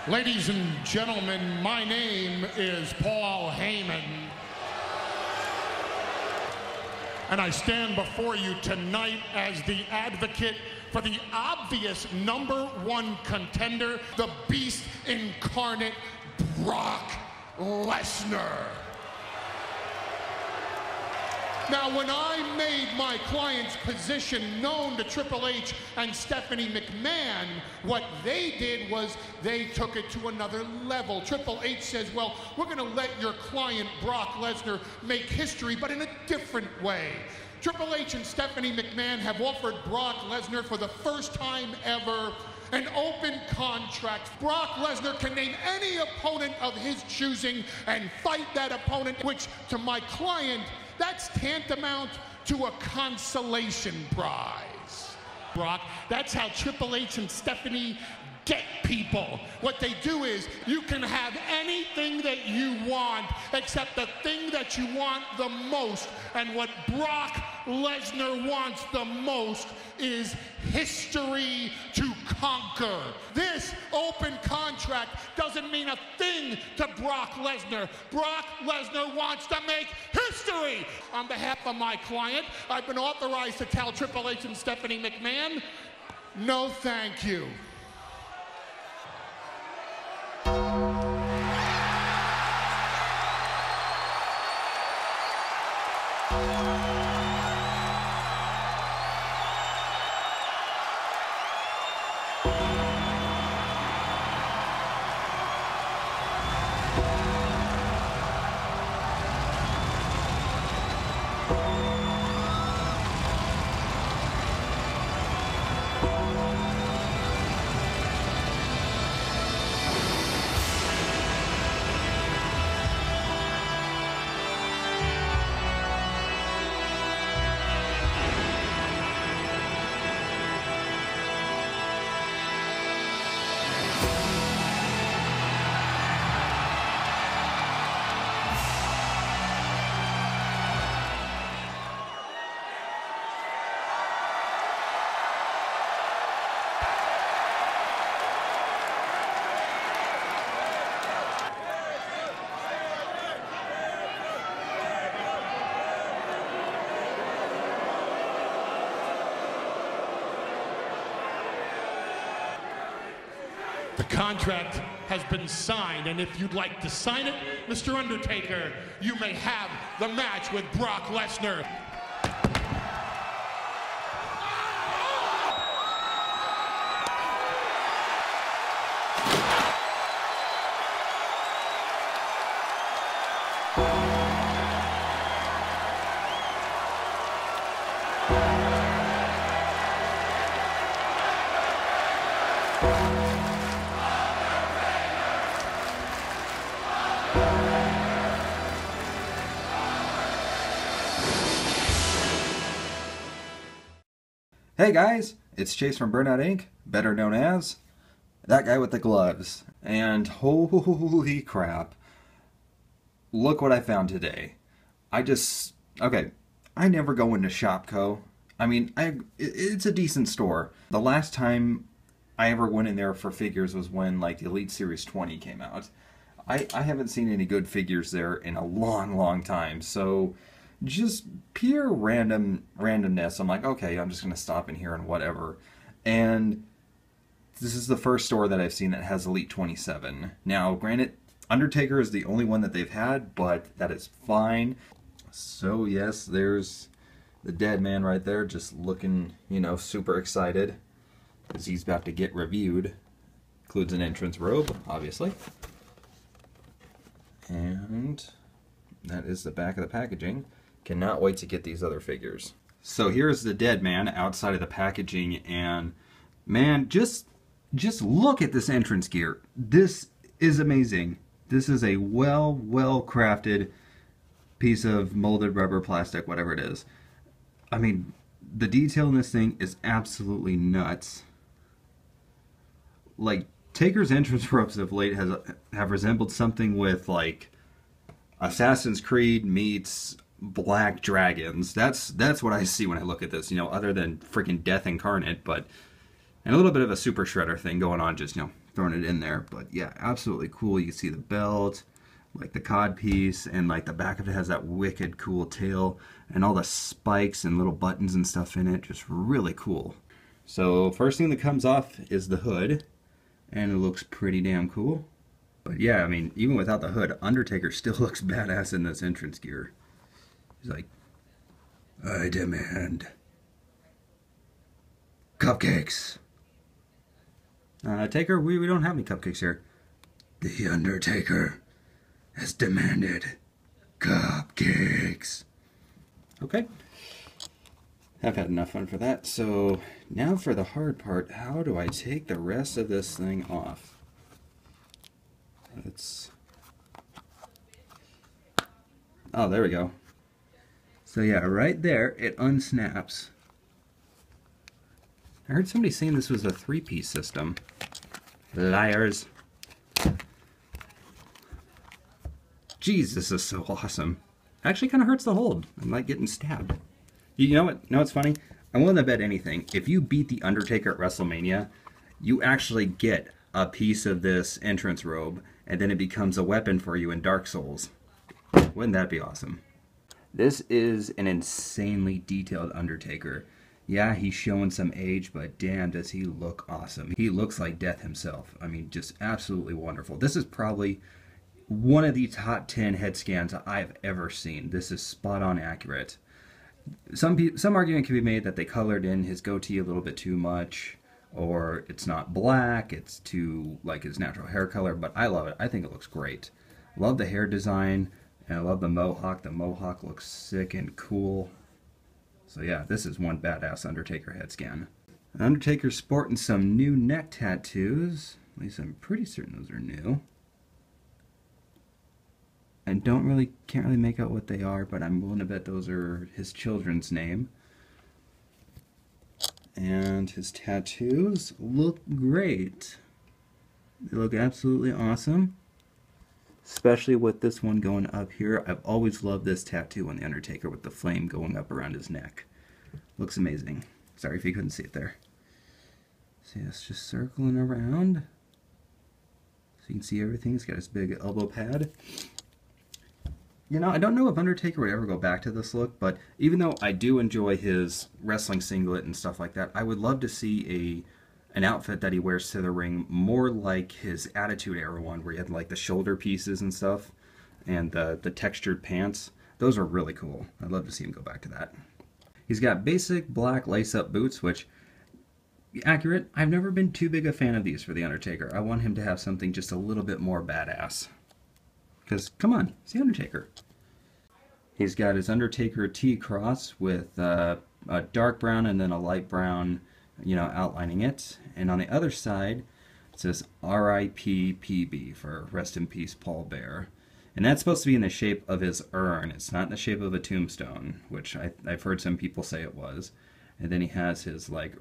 Ladies and gentlemen, my name is Paul Heyman, and I stand before you tonight as the advocate for the obvious #1 contender, the beast incarnate, Brock Lesnar. Now, when I made my client's position known to Triple H and Stephanie McMahon, what they did was they took it to another level. Triple H says, well, we're going to let your client, Brock Lesnar, make history, but in a different way. Triple H and Stephanie McMahon have offered Brock Lesnar for the first time ever an open contract. Brock Lesnar can name any opponent of his choosing and fight that opponent, which to my client, that's tantamount to a consolation prize. Brock, that's how Triple H and Stephanie get people. What they do is, you can have anything that you want except the thing that you want the most. And what Brock Lesnar wants the most is history to conquer. This open contract doesn't mean a thing to Brock Lesnar. Brock Lesnar wants to make history. On behalf of my client, I've been authorized to tell Triple H and Stephanie McMahon, no thank you. The contract has been signed, and if you'd like to sign it, Mr. Undertaker, you may have the match with Brock Lesnar. Hey guys, it's Chase from Burnout Inc., better known as that guy with the gloves. And holy crap, look what I found today. I never go into Shopko. I mean, it's a decent store. The last time I ever went in there for figures was when like the Elite Series 20 came out. I haven't seen any good figures there in a long time, so just pure randomness. I'm like, okay, I'm just gonna stop in here and whatever. And this is the first store that I've seen that has Elite 27. Now, granted, Undertaker is the only one that they've had, but that is fine. So yes, there's the dead man right there, just looking, you know, super excited because he's about to get reviewed. Includes an entrance robe, obviously. And that is the back of the packaging. Cannot wait to get these other figures. So here's the dead man outside of the packaging, and man, just look at this entrance gear. This is amazing. This is a well crafted piece of molded rubber, plastic, whatever it is. I mean, the detail in this thing is absolutely nuts. Like, Taker's entrance ropes of late have resembled something with like Assassin's Creed meets Black Dragons. That's what I see when I look at this, you know, other than freaking Death Incarnate, but and a little bit of a Super Shredder thing going on, just, you know, throwing it in there. But yeah, absolutely cool. You see the belt, like the cod piece, and like the back of it has that wicked cool tail and all the spikes and little buttons and stuff in it. Just really cool. So first thing that comes off is the hood, and it looks pretty damn cool. But yeah, I mean, even without the hood, Undertaker still looks badass in this entrance gear. He's like, I demand cupcakes. Taker, we don't have any cupcakes here. The Undertaker has demanded cupcakes. Okay. I've had enough fun for that. So now for the hard part, how do I take the rest of this thing off? Oh, there we go. So yeah, right there, it unsnaps. I heard somebody saying this was a 3-piece system. Liars. Jeez, this is so awesome. Actually kind of hurts to hold. I'm like getting stabbed. You know what? No, it's funny. I'm willing to bet anything. If you beat The Undertaker at WrestleMania, you actually get a piece of this entrance robe, and then it becomes a weapon for you in Dark Souls. Wouldn't that be awesome? This is an insanely detailed Undertaker. Yeah, he's showing some age, but damn, does he look awesome. He looks like Death himself. I mean, just absolutely wonderful. This is probably one of the top 10 head scans I've ever seen. This is spot on accurate. Some argument can be made that they colored in his goatee a little bit too much, or it's not black, it's too like his natural hair color, but I love it. I think it looks great. Love the hair design, and I love the mohawk. The mohawk looks sick and cool. So yeah, this is one badass Undertaker head scan. Undertaker's sporting some new neck tattoos. At least I'm pretty certain those are new. I can't really make out what they are, but I'm willing to bet those are his children's name. And his tattoos look great. They look absolutely awesome. Especially with this one going up here. I've always loved this tattoo on The Undertaker with the flame going up around his neck. Looks amazing. Sorry if you couldn't see it there. See, it's just circling around. So you can see everything. He's got his big elbow pad. You know, I don't know if Undertaker would ever go back to this look, but even though I do enjoy his wrestling singlet and stuff like that, I would love to see an outfit that he wears to the ring more like his Attitude Era one, where he had like the shoulder pieces and stuff, and the textured pants. Those are really cool. I'd love to see him go back to that. He's got basic black lace-up boots, which, accurate, I've never been too big a fan of these for The Undertaker. I want him to have something just a little bit more badass. Because, come on, it's The Undertaker. He's got his Undertaker T-cross with a dark brown and then a light brown, you know, outlining it. And on the other side, it says R.I.P. PB for Rest in Peace Paul Bearer. And that's supposed to be in the shape of his urn. It's not in the shape of a tombstone, which I've heard some people say it was. And then he has his, like,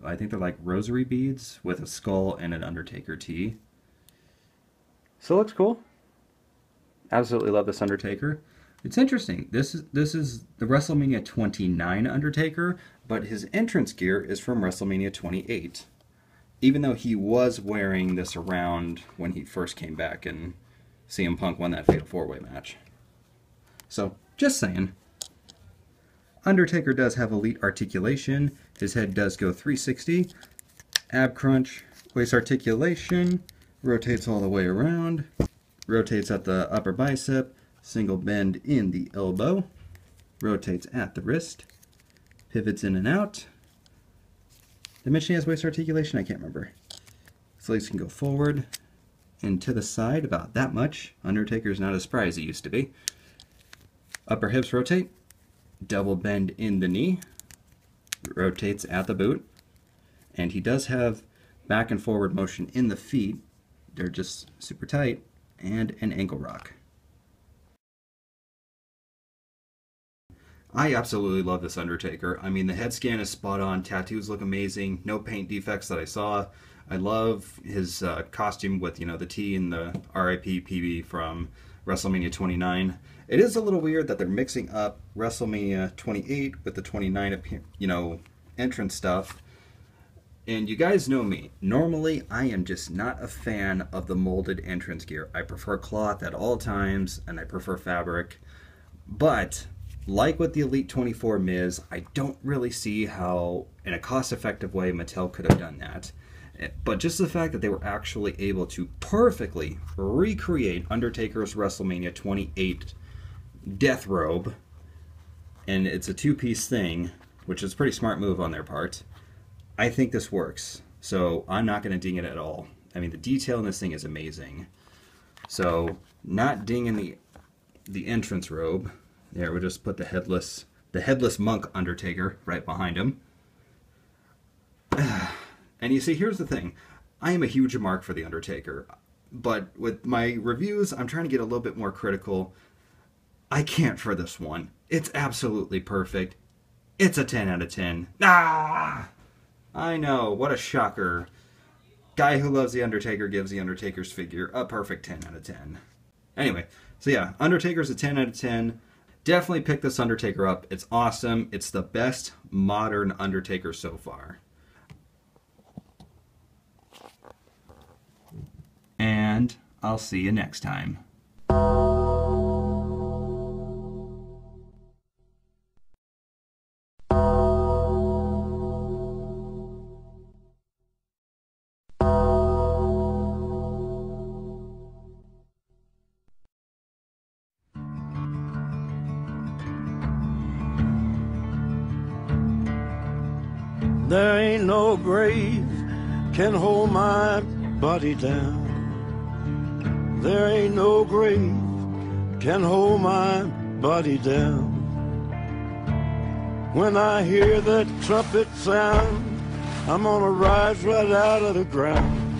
I think they're like rosary beads with a skull and an Undertaker T. So it looks cool. Absolutely love this Undertaker. It's interesting. This is the WrestleMania 29 Undertaker, but his entrance gear is from WrestleMania 28. Even though he was wearing this around when he first came back and CM Punk won that Fatal 4-Way match. So, just saying. Undertaker does have elite articulation. His head does go 360. Ab crunch, waist articulation, rotates all the way around. Rotates at the upper bicep, single bend in the elbow, rotates at the wrist, pivots in and out. Did I mention he has waist articulation? I can't remember. His legs can go forward and to the side about that much. Undertaker's not as spry as he used to be. Upper hips rotate, double bend in the knee, rotates at the boot, and he does have back and forward motion in the feet. They're just super tight. And an ankle rock. I absolutely love this Undertaker. I mean, the head scan is spot on. Tattoos look amazing. No paint defects that I saw. I love his costume with, you know, the T and the R.I.P. PB from WrestleMania 29. It is a little weird that they're mixing up WrestleMania 28 with the 29, you know, entrance stuff. And you guys know me. Normally, I am just not a fan of the molded entrance gear. I prefer cloth at all times, and I prefer fabric. But, like with the Elite 24 Miz, I don't really see how, in a cost-effective way, Mattel could have done that. But just the fact that they were actually able to perfectly recreate Undertaker's WrestleMania 28 death robe, and it's a two-piece thing, which is a pretty smart move on their part, I think this works. So I'm not going to ding it at all. I mean, the detail in this thing is amazing. So, not dinging the entrance robe. There, we'll just put the headless monk Undertaker right behind him. And you see, here's the thing. I am a huge mark for The Undertaker. But with my reviews, I'm trying to get a little bit more critical. I can't for this one. It's absolutely perfect. It's a 10 out of 10. Ah! I know, what a shocker. Guy who loves The Undertaker gives The Undertaker's figure a perfect 10 out of 10. Anyway, so yeah, Undertaker's a 10 out of 10. Definitely pick this Undertaker up. It's awesome. It's the best modern Undertaker so far. And I'll see you next time. There ain't no grave can hold my body down. There ain't no grave can hold my body down. When I hear that trumpet sound, I'm gonna rise right out of the ground.